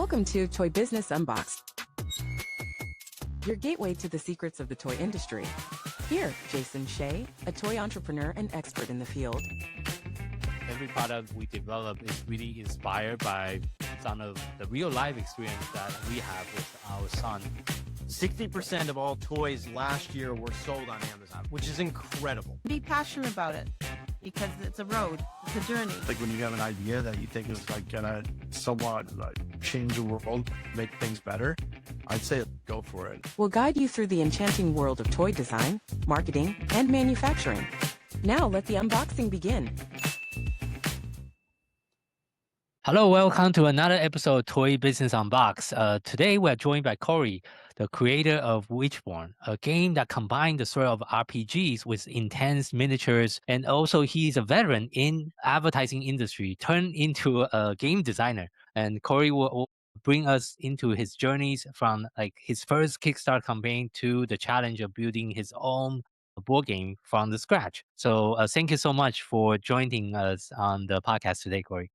Welcome to Toy Business Unboxed, your gateway to the secrets of the toy industry. Here, Jason Shea, a toy entrepreneur and expert in the field. Every product we develop is really inspired by some of the real life experience that we have with our son. 60% of all toys last year were sold on Amazon, which is incredible. Be passionate about it because it's a road, it's a journey. Like when you have an idea that you think is like gonna somewhat change the world, make things better, I'd say go for it. We'll guide you through the enchanting world of toy design, marketing, and manufacturing. Now let the unboxing begin. Hello, welcome to another episode of Toy Business Unboxed. Today we're joined by Cory, the creator of Witchborn, a game that combines the sort of RPGs with intense miniatures, and also he's a veteran in advertising industry turned into a game designer. And Cory will bring us into his journeys from like his first Kickstarter campaign to the challenge of building his own board game from the scratch. So thank you so much for joining us on the podcast today, Cory.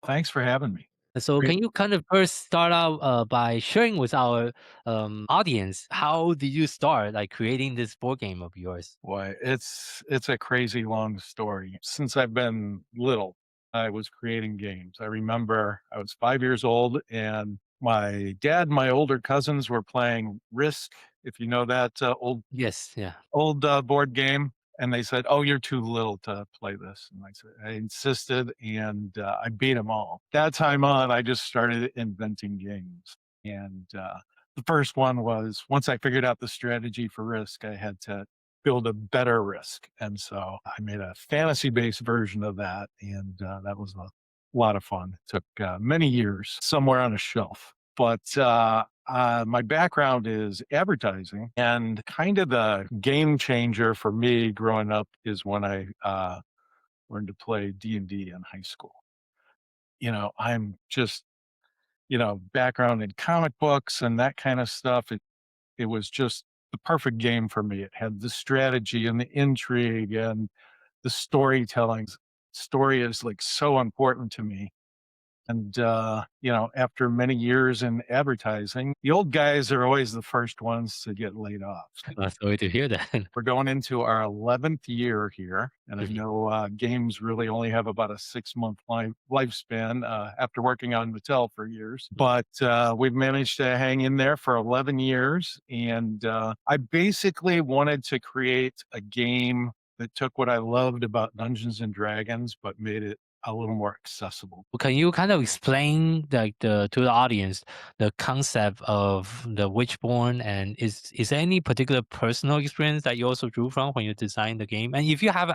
Thanks for having me. So Great. can you kind of first start out by sharing with our audience, how did you start like creating this board game of yours? Boy, it's a crazy long story. Since I've been little, I was creating games. I remember I was 5 years old and my dad and my older cousins were playing Risk, if you know that Yes, yeah. old board game. And they said, "Oh, you're too little to play this." And I insisted, and I beat them all. That time on, I just started inventing games. And the first one was, once I figured out the strategy for Risk, I had to build a better Risk. And so I made a fantasy-based version of that, and that was a lot of fun. It took many years, somewhere on a shelf. But my background is advertising, and kind of the game changer for me growing up is when I learned to play D&D in high school. You know, I'm just, background in comic books and that kind of stuff. It was just the perfect game for me. It had the strategy and the intrigue and the storytelling. Story is like so important to me. And, after many years in advertising, the old guys are always the first ones to get laid off. Sorry to hear that. We're going into our 11th year here. And I know games really only have about a 6-month lifespan after working on Mattel for years. But we've managed to hang in there for 11 years. And I basically wanted to create a game that took what I loved about Dungeons and Dragons, but made it a little more accessible. Can you kind of explain to the audience the concept of the Witchborn, and is there any particular personal experience that you also drew from when you designed the game? And if you have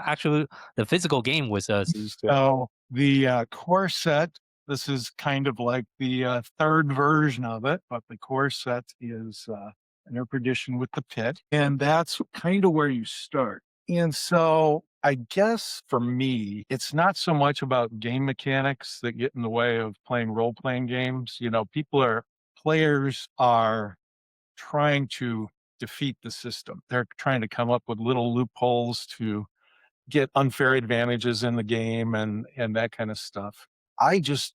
the physical game with us. So the core set, this is kind of like the third version of it, but the core set is an edition with the pit, and that's kind of where you start. And so I guess for me, it's not so much about game mechanics that get in the way of playing role-playing games. Players are trying to defeat the system. They're trying to come up with little loopholes to get unfair advantages in the game and that kind of stuff. I'm just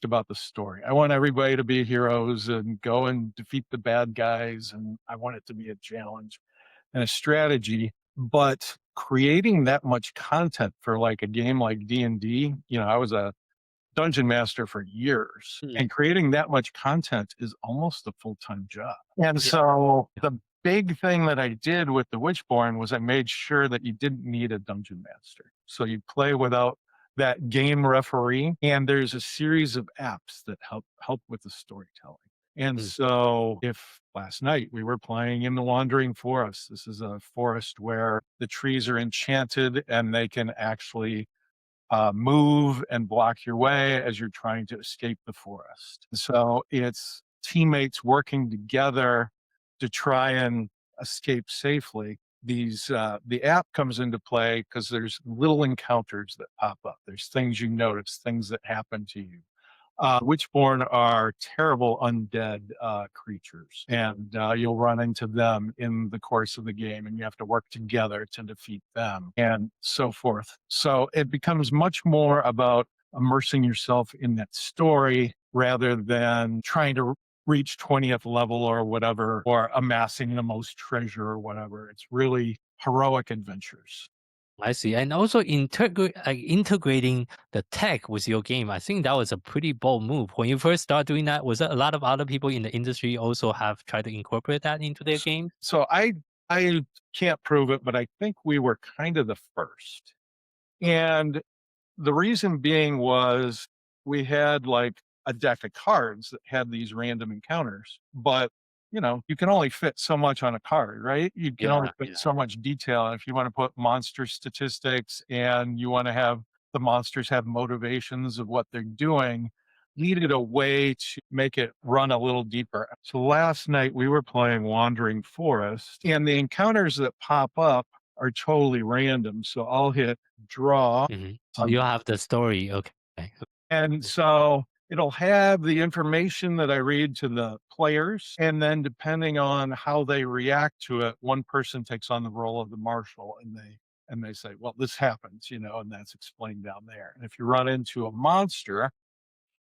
about the story. I want everybody to be heroes and go and defeat the bad guys. And I want it to be a challenge and a strategy. But creating that much content for like a game like D&D, I was a dungeon master for years, and creating that much content is almost a full-time job. And so the big thing that I did with the Witchborn was I made sure that you didn't need a dungeon master. So you play without that game referee, and there's a series of apps that help with the storytelling. And so if last night we were playing in the Wandering Forest, this is a forest where the trees are enchanted and they can actually move and block your way as you're trying to escape the forest. So it's teammates working together to try and escape safely. The app comes into play because there's little encounters that pop up. There's things you notice, things that happen to you. Witchborn are terrible undead creatures, and you'll run into them in the course of the game, and you have to work together to defeat them, and so forth. So it becomes much more about immersing yourself in that story rather than trying to reach 20th level or whatever, or amassing the most treasure or whatever. It's really heroic adventures. I see. And also integrating the tech with your game. I think that was a pretty bold move. When you first started doing that, was there a lot of other people in the industry also have tried to incorporate that into their game? So I can't prove it, but I think we were kind of the first. And the reason being was we had like a deck of cards that had these random encounters, but you can only fit so much on a card, right? You can only Yeah, fit so much detail. And if you want to put monster statistics and you want to have the monsters have motivations of what they're doing, needed a way to make it run a little deeper. So last night we were playing Wandering Forest, and the encounters that pop up are totally random. So I'll hit draw. So you have the story. Okay. And so it'll have the information that I read to the players. And then depending on how they react to it, one person takes on the role of the marshal and they say, well, this happens, and that's explained down there. And if you run into a monster,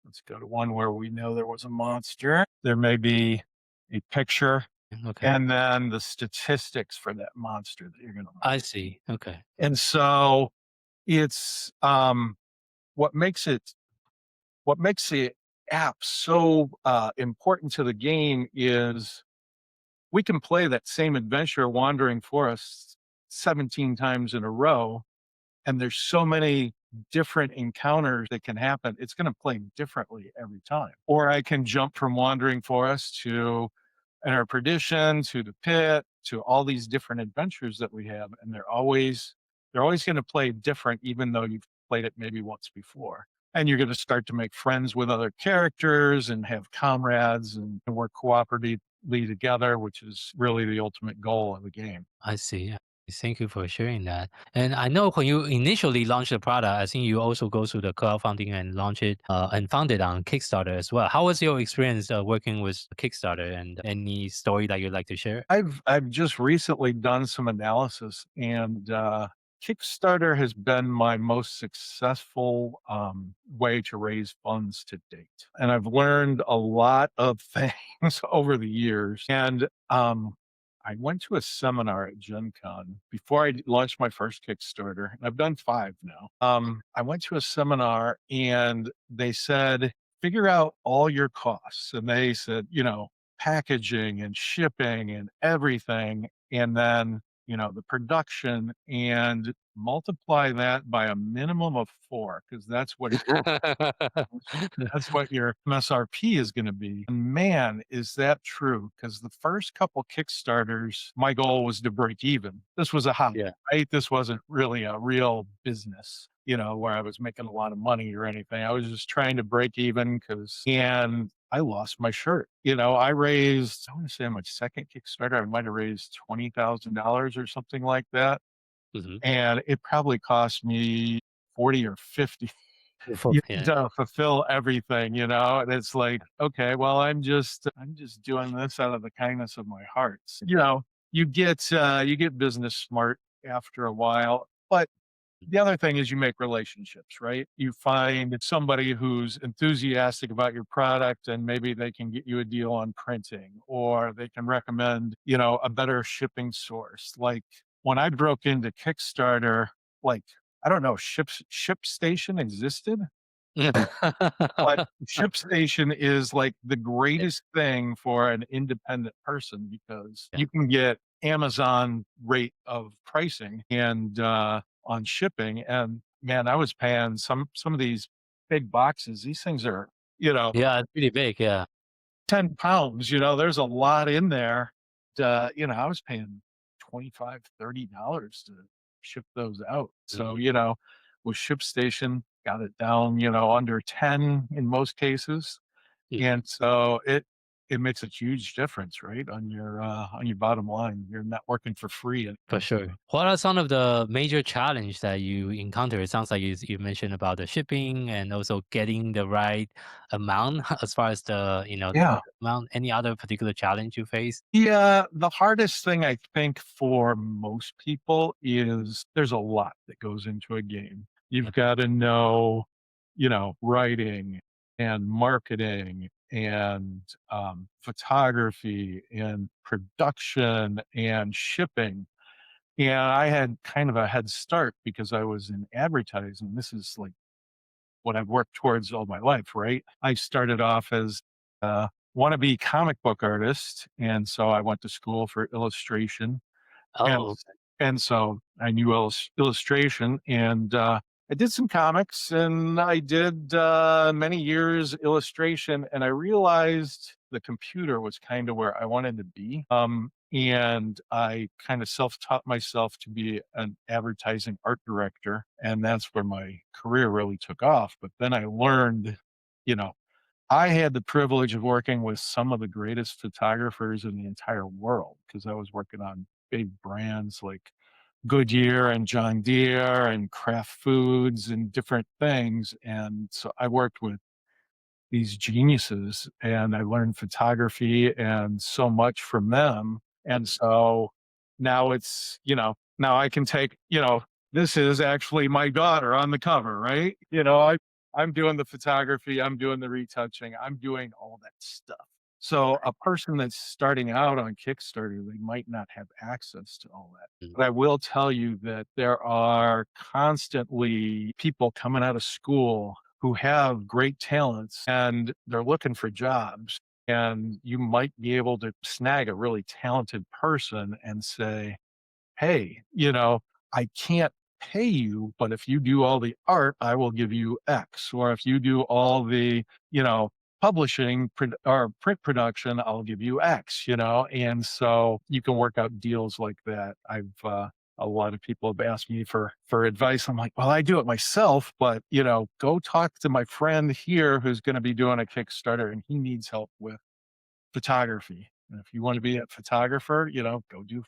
let's go to one where we know there was a monster. There may be a picture Okay. and then the statistics for that monster that you're going to. I see. Okay. And so it's what makes the app so important to the game is we can play that same adventure, Wandering Forest, 17 times in a row, and there's so many different encounters that can happen. It's going to play differently every time. Or I can jump from Wandering Forest to Enter Perdition, to the Pit, to all these different adventures that we have, and they're always going to play different, even though you've played it maybe once before. And you're going to start to make friends with other characters and have comrades and work cooperatively together, which is really the ultimate goal of the game. I see. Thank you for sharing that. And I know when you initially launched the product, I think you also go through the crowdfunding and launch it and found it on Kickstarter as well. How was your experience working with Kickstarter, and any story that you'd like to share? I've just recently done some analysis, and Kickstarter has been my most successful way to raise funds to date. And I've learned a lot of things over the years. And I went to a seminar at Gen Con before I launched my first Kickstarter, and I've done 5 now. I went to a seminar and they said, figure out all your costs. And they said, packaging and shipping and everything. And then, the production, and multiply that by a minimum of 4, because that's what your MSRP is going to be. And man, is that true? Because the first couple Kickstarters, my goal was to break even. This was a hobby, right? This wasn't really a real business, where I was making a lot of money or anything. I was just trying to break even and I lost my shirt. I raised, I want to say on my second Kickstarter, I might have raised $20,000 or something like that. And it probably cost me 40 or 50 to fulfill everything, and it's like, okay, well, I'm just doing this out of the kindness of my heart. You get business smart after a while, but the other thing is you make relationships, right? You find somebody who's enthusiastic about your product, and maybe they can get you a deal on printing, or they can recommend, a better shipping source. Like when I broke into Kickstarter, like, I don't know, ShipStation existed. But ShipStation is like the greatest thing for an independent person, because you can get Amazon rate of pricing and on shipping. And man, I was paying some of these big boxes. These things are, Yeah, it's pretty big. Yeah. 10 pounds, there's a lot in there. I was paying $25, $30 to ship those out. So, with ShipStation, got it down, under 10 in most cases. And so it makes a huge difference, right? On your bottom line. You're not working for free. For sure. What are some of the major challenges that you encounter? It sounds like you mentioned about the shipping and also getting the right amount as far as the amount. Any other particular challenge you face? Yeah, the hardest thing I think for most people is there's a lot that goes into a game. You've got to know, writing, and marketing and photography and production and shipping. And I had kind of a head start because I was in advertising. This is like what I've worked towards all my life, right? I started off as a wannabe comic book artist. And so I went to school for illustration. And, Oh, and so I knew illustration, and I did some comics, and I did many years illustration, and I realized the computer was kind of where I wanted to be. And I kind of self-taught myself to be an advertising art director, and that's where my career really took off. But then I learned, you know, I had the privilege of working with some of the greatest photographers in the entire world because I was working on big brands like Goodyear and John Deere and Kraft Foods and different things. And so I worked with these geniuses and I learned photography and so much from them. And so now it's, now I can take, this is actually my daughter on the cover, right? I'm doing the photography, I'm doing the retouching, I'm doing all that stuff. So a person that's starting out on Kickstarter, they might not have access to all that. mm, But I will tell you that there are constantly people coming out of school who have great talents and they're looking for jobs. And you might be able to snag a really talented person and say, hey, I can't pay you, but if you do all the art, I will give you X. Or if you do all the, publishing or print production, I'll give you X, and so you can work out deals like that. A lot of people have asked me for advice. I'm like, well, I do it myself, but go talk to my friend here who's going to be doing a Kickstarter and he needs help with photography. And if you want to be a photographer, go do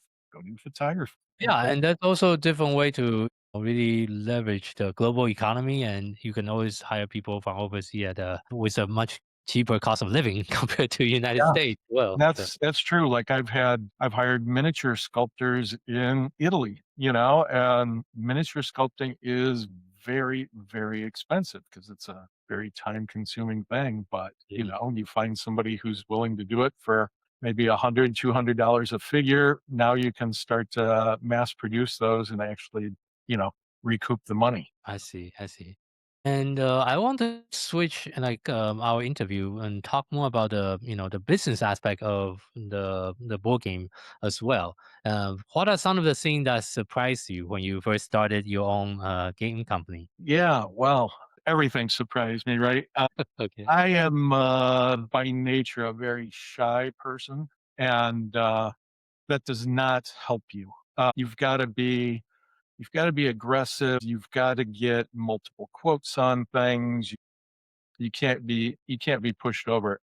photography. yeah, and that's also a different way to really leverage the global economy, and you can always hire people from overseas at with a much cheaper cost of living compared to United Yeah. States. Well, so, That's true. Like I've hired miniature sculptors in Italy, and miniature sculpting is very, very expensive because it's a very time consuming thing. But, mm, you find somebody who's willing to do it for maybe $100, $200 a figure. Now you can start to mass produce those and actually, you know, recoup the money. I see, I see. And I want to switch like our interview and talk more about the business aspect of the board game as well. What are some of the things that surprised you when you first started your own game company? Yeah. Well, everything surprised me, right? Okay. I am by nature a very shy person, and that does not help you. You've got to be aggressive. You've got to get multiple quotes on things. You can't be pushed over.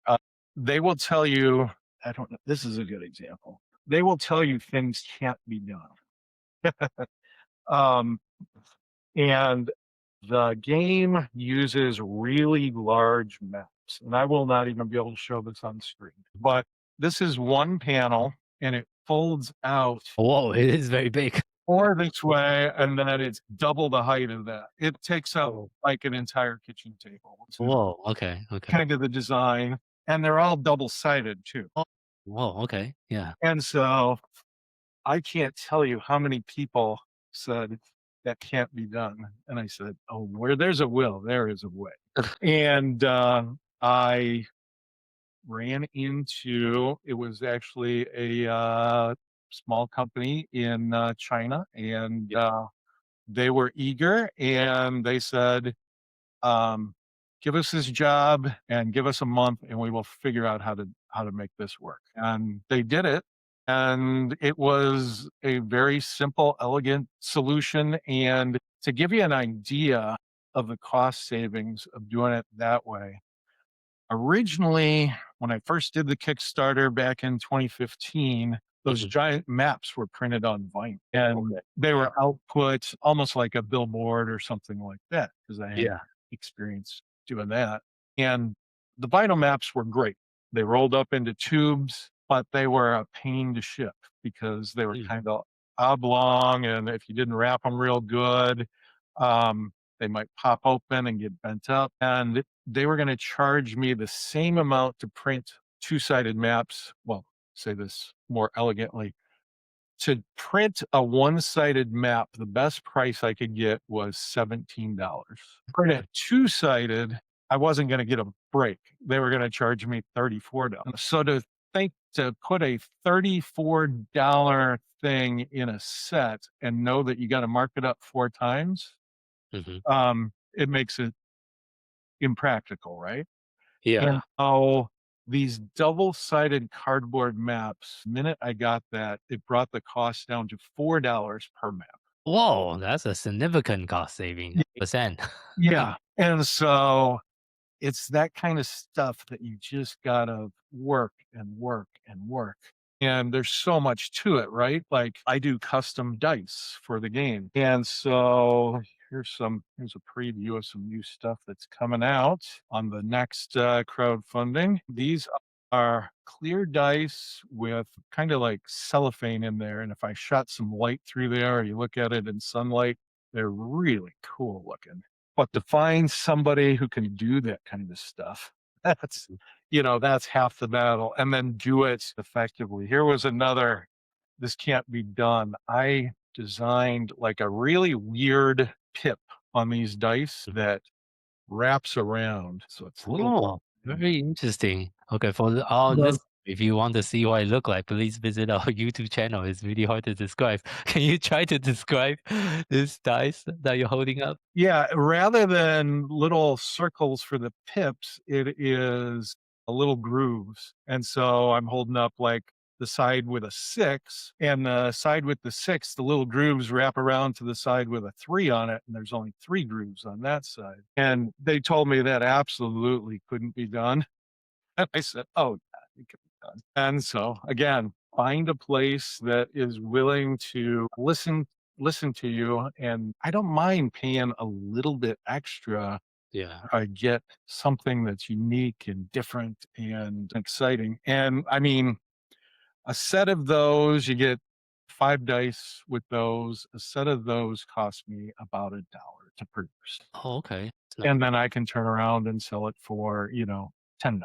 They will tell you. I don't know. This is a good example. They will tell you things can't be done. Um, and the game uses really large maps, and I will not even be able to show this on screen. But this is one panel, and it folds out Whoa, it is very big. or this way, and then it's double the height of that. It takes up Oh. like an entire kitchen table. It's Whoa, okay, okay. kind of the design, and they're all double-sided too. Oh, whoa, okay, yeah. And so I can't tell you how many people said that can't be done. And I said, oh, where there's a will, there is a way. And I ran into, it was actually a small company in China, and they were eager and they said, give us this job and give us a month and we will figure out how to make this work. And they did it. And it was a very simple, elegant solution. And to give you an idea of the cost savings of doing it that way, originally, when I first did the Kickstarter back in 2015, those Mhm. giant maps were printed on vinyl and they were output almost like a billboard or something like that because I had Yeah. experience doing that. And the vinyl maps were great. They rolled up into tubes, but they were a pain to ship because they were Mm. kind of oblong. And if you didn't wrap them real good, they might pop open and get bent up. And they were going to charge me the same amount to print two-sided maps. Well, say this more elegantly. To print a one-sided map, the best price I could get was $17. Print it two-sided, I wasn't going to get a break. They were going to charge me $34. So to put a $34 thing in a set and know that you got to mark it up 4 times, it makes it impractical, right? Yeah. And so these double-sided cardboard maps, the minute I got that, it brought the cost down to $4 per map. Whoa, that's a significant cost saving. Percent. Yeah. And so it's that kind of stuff that you just gotta work and work and work. And there's so much to it, right? Like I do custom dice for the game. And so here's a preview of some new stuff that's coming out on the next crowdfunding. These are clear dice with kind of like cellophane in there. And if I shot some light through there, or you look at it in sunlight, they're really cool looking. But to find somebody who can do that kind of stuff, that's, that's half the battle. And then do it effectively. Here was another, this can't be done. I designed like a really weird pip on these dice that wraps around. So it's a little. Very interesting. Okay, for all this, if you want to see what it look like, please visit our YouTube channel. It's really hard to describe. Can you try to describe this dice that you're holding up? Yeah, rather than little circles for the pips, it is little grooves. And so I'm holding up like the side with a 6, and the side with the 6, the little grooves wrap around to the side with a 3 on it, and there's only 3 grooves on that side. And they told me that absolutely couldn't be done. And I said, oh, yeah, it can be done. And so again, find a place that is willing to listen to you. And I don't mind paying a little bit extra. Yeah. I get something that's unique and different and exciting. And I mean, a set of those, you get 5 dice with those. A set of those cost me about $1 to produce. Oh, okay. And then I can turn around and sell it for, $10.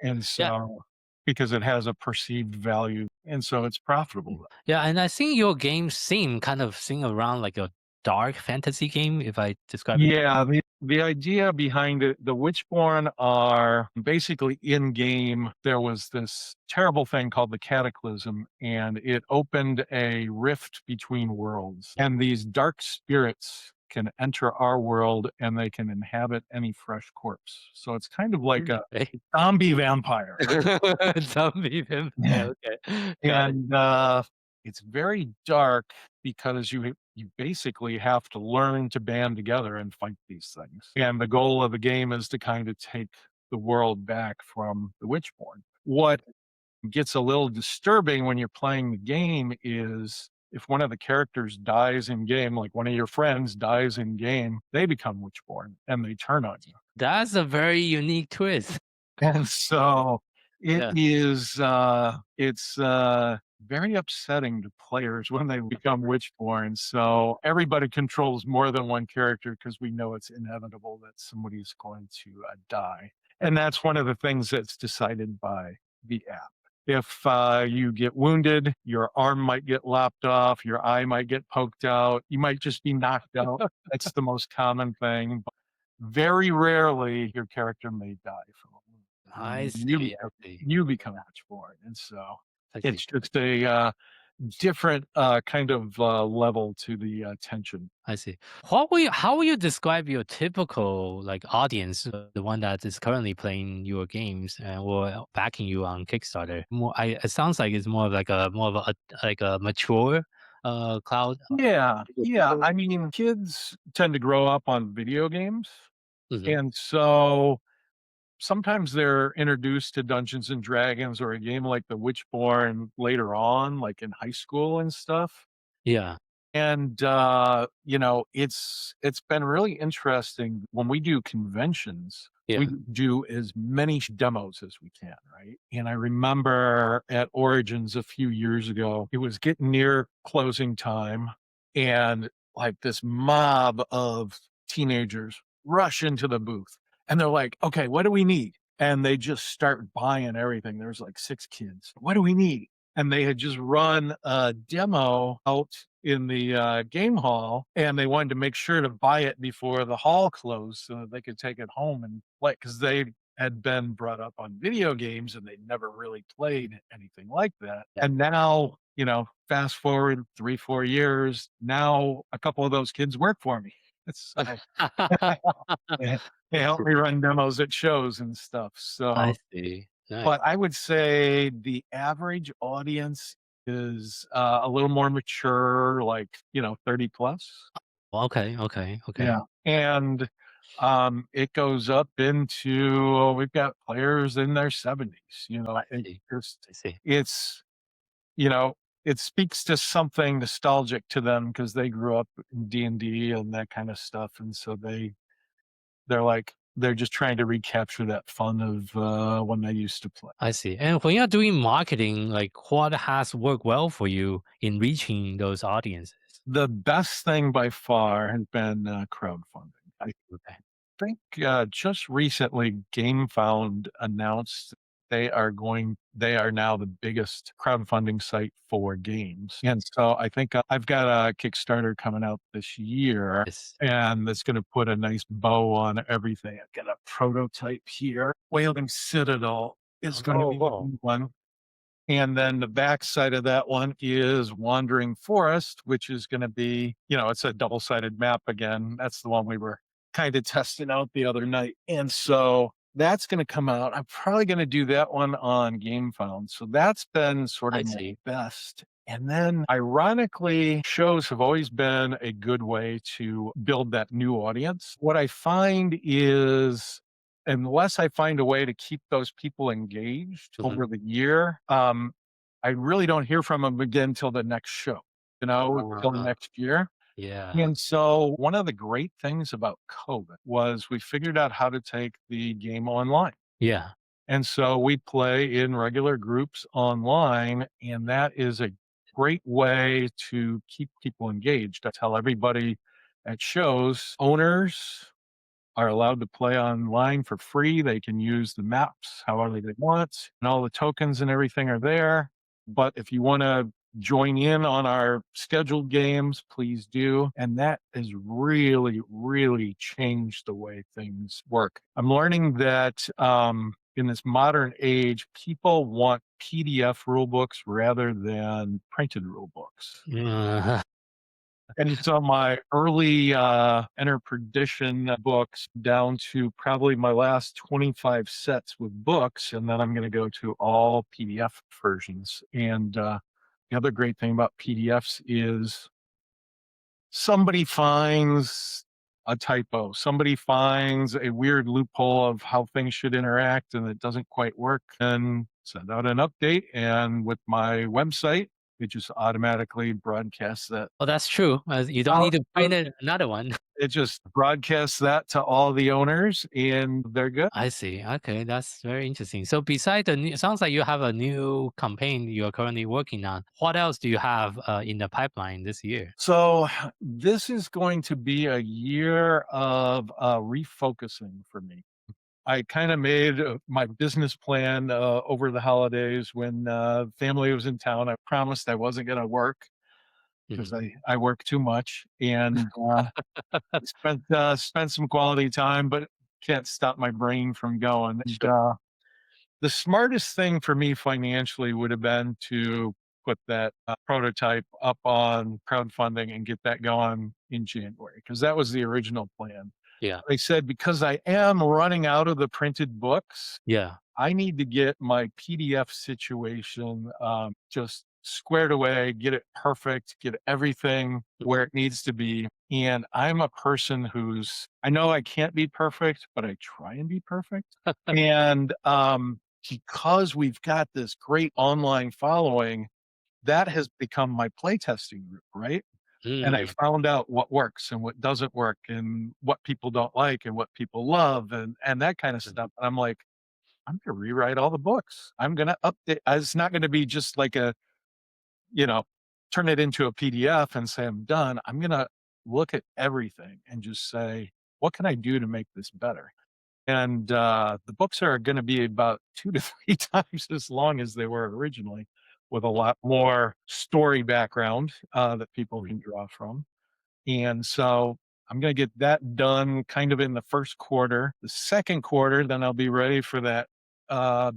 And so, because it has a perceived value, and so it's profitable. Yeah, and I think your games seem around like a dark fantasy game, if I describe it. Yeah, the idea behind it, the Witchborn are basically in game. There was this terrible thing called the Cataclysm, and it opened a rift between worlds. And these dark spirits can enter our world, and they can inhabit any fresh corpse. So it's kind of like a zombie vampire. Zombie vampire. Okay. And it's very dark because you basically have to learn to band together and fight these things. And the goal of the game is to kind of take the world back from the Witchborn. What gets a little disturbing when you're playing the game is if one of the characters dies in game, like one of your friends dies in game, they become Witchborn and they turn on you. That's a very unique twist. And so it's very upsetting to players when they become Witchborn. So everybody controls more than one character because we know it's inevitable that somebody's going to die. And that's one of the things that's decided by the app. If you get wounded, your arm might get lopped off, your eye might get poked out, you might just be knocked out. That's the most common thing. But very rarely your character may die from a wound. I see. You become Witchborn. And so it's just a different kind of level to the tension. I see. How will you describe your typical like audience, the one that is currently playing your games or backing you on Kickstarter? It sounds like it's more of a mature cloud. Yeah. I mean, kids tend to grow up on video games, and so sometimes they're introduced to Dungeons and Dragons or a game like the Witchborn later on, like in high school and stuff. Yeah. And it's been really interesting when we do conventions. Yeah. We do as many demos as we can, right? And I remember at Origins a few years ago, it was getting near closing time, and like this mob of teenagers rush into the booth and they're like, okay, what do we need? And they just start buying everything. There's like 6 kids. What do we need? And they had just run a demo out in the game hall, and they wanted to make sure to buy it before the hall closed so that they could take it home and play, because they had been brought up on video games and they'd never really played anything like that. And now, fast forward 3-4 years, now a couple of those kids work for me. It's they help me run demos at shows and stuff. So I see. Nice. but I would say the average audience is a little more mature, like, 30 plus. Okay. Okay. Okay. Yeah. And it goes up into, we've got players in their 70s, see. I see. it's, it speaks to something nostalgic to them because they grew up in D&D and that kind of stuff. And so they're just trying to recapture that fun of when they used to play. I see. And when you're doing marketing, like what has worked well for you in reaching those audiences? The best thing by far has been crowdfunding. I Okay. think just recently GameFound announced they are now the biggest crowdfunding site for games. And so I think I've got a Kickstarter coming out this year, Yes. and that's going to put a nice bow on everything. I've got a prototype here. Wailing Citadel is going to be one. And then the back side of that one is Wandering Forest, which is going to be, it's a double-sided map again. That's the one we were kind of testing out the other night. And so that's going to come out. I'm probably going to do that one on GameFound. So that's been sort I of my see. best. And then ironically, shows have always been a good way to build that new audience. What I find is, unless I find a way to keep those people engaged Mhm. over the year, I really don't hear from them again till the next show, till the next year. Yeah. And so one of the great things about COVID was we figured out how to take the game online. Yeah. And so we play in regular groups online, and that is a great way to keep people engaged. I tell everybody at shows, owners are allowed to play online for free. They can use the maps however they want, and all the tokens and everything are there. But if you want to join in on our scheduled games, please do. And that has really, really changed the way things work. I'm learning that in this modern age, people want PDF rule books rather than printed rule books. Uh, And so my early Enter Perdition books down to probably my last 25 sets with books, and then I'm going to go to all PDF versions. And the other great thing about PDFs is somebody finds a typo, somebody finds a weird loophole of how things should interact and it doesn't quite work, and send out an update. And with my website, it just automatically broadcasts that. well, that's true. You don't need to print another one. It just broadcasts that to all the owners and they're good. I see. Okay, that's very interesting. So besides it sounds like you have a new campaign you're currently working on. What else do you have in the pipeline this year? So this is going to be a year of refocusing for me. I kind of made my business plan over the holidays when family was in town. I promised I wasn't going to work because I work too much, and spent some quality time, but can't stop my brain from going. And, the smartest thing for me financially would have been to put that prototype up on crowdfunding and get that going in January, because that was the original plan. Yeah. I said, because I am running out of the printed books, Yeah. I need to get my PDF situation just squared away, get it perfect, get everything where it needs to be. And I'm a person I know I can't be perfect, but I try and be perfect. And because we've got this great online following, that has become my playtesting group, right? And I found out what works and what doesn't work and what people don't like and what people love and that kind of stuff. And I'm like, I'm going to rewrite all the books. I'm going to update. It's not going to be just like turn it into a PDF and say I'm done. I'm going to look at everything and just say, what can I do to make this better? And the books are going to be about 2 to 3 times as long as they were originally, with a lot more story background that people can draw from. And so I'm going to get that done kind of in the first quarter. The second quarter, then I'll be ready for that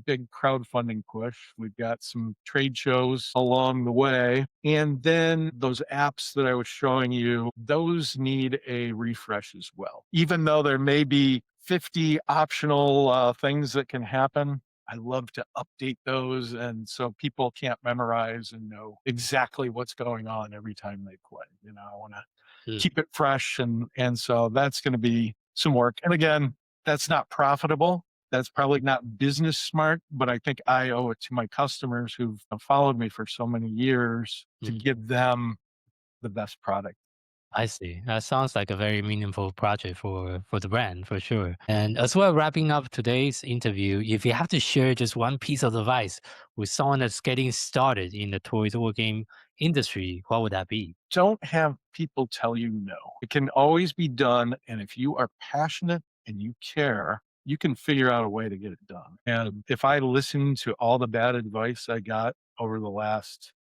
big crowdfunding push. We've got some trade shows along the way. And then those apps that I was showing you, those need a refresh as well. Even though there may be 50 optional things that can happen, I love to update those. And so people can't memorize and know exactly what's going on every time they play. I want to keep it fresh. And so that's going to be some work. And again, that's not profitable. That's probably not business smart, but I think I owe it to my customers who've followed me for so many years to give them the best product. I see. That sounds like a very meaningful project for the brand, for sure. And as well, wrapping up today's interview, if you have to share just one piece of advice with someone that's getting started in the toys or game industry, what would that be? Don't have people tell you no. It can always be done. And if you are passionate and you care, you can figure out a way to get it done. And if I listen to all the bad advice I got over the last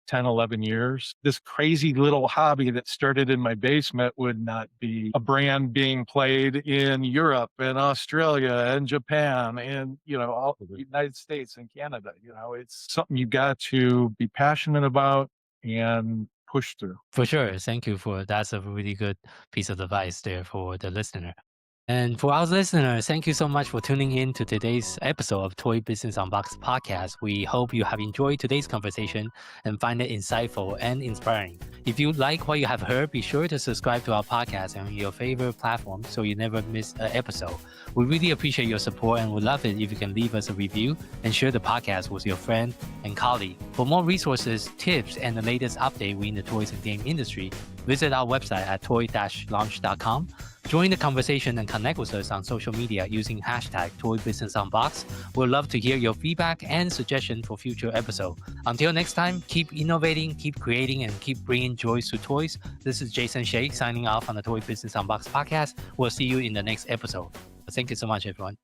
10, 11 years, this crazy little hobby that started in my basement would not be a brand being played in Europe and Australia and Japan and, all the United States and Canada. It's something you got to be passionate about and push through. For sure. Thank you that's a really good piece of advice there for the listener. And for our listeners, thank you so much for tuning in to today's episode of Toy Business Unboxed podcast. We hope you have enjoyed today's conversation and find it insightful and inspiring. If you like what you have heard, be sure to subscribe to our podcast on your favorite platform so you never miss an episode. We really appreciate your support and would love it if you can leave us a review and share the podcast with your friend and colleague. For more resources, tips, and the latest update within the toys and game industry, visit our website at toy-launch.com. Join the conversation and connect with us on social media using hashtag ToyBusinessUnboxed. We'd love to hear your feedback and suggestions for future episodes. Until next time, keep innovating, keep creating, and keep bringing joy to toys. This is Jason Shea signing off on the Toy Business Unboxed podcast. We'll see you in the next episode. Thank you so much, everyone.